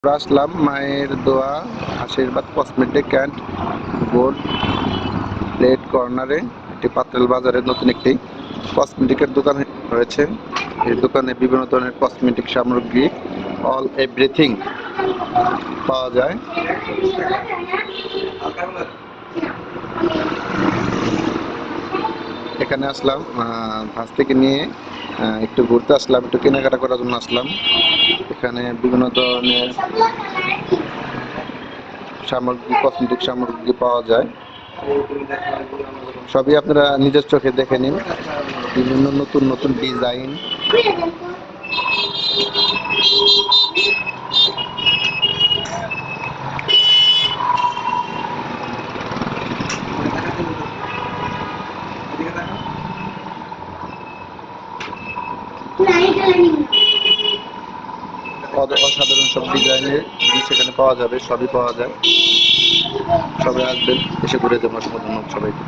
আমরা আসলাম মায়ের দোয়া আশীর্বাদ কসমেটিক অ্যান্ড গোল্ড প্লেট কর্নারে। এটি পাত্রেল বাজারের নতুন একটি কসমেটিকের দোকান রয়েছে। এই দোকানে বিভিন্ন ধরনের কসমেটিক সামগ্রী অল এভরিথিং পাওয়া যায়। এখানে আসলাম ভাঁজ থেকে নিয়ে একটু ঘুরতে আসলাম, একটু কেনাকাটা করার জন্য আসলাম। এখানে বিভিন্ন ধরনের সামগ্রী, কসমেটিক সামগ্রী পাওয়া যায়। সবই আপনারা নিজের চোখে দেখে নিন। বিভিন্ন নতুন নতুন ডিজাইন। অসাধারণ সব ডিজাইনের জিনিস এখানে পাওয়া যাবে, সবই পাওয়া যায়। সবাই আসবেন, এসে ঘুরে যাবেন। ধন্যবাদ সবাইকে।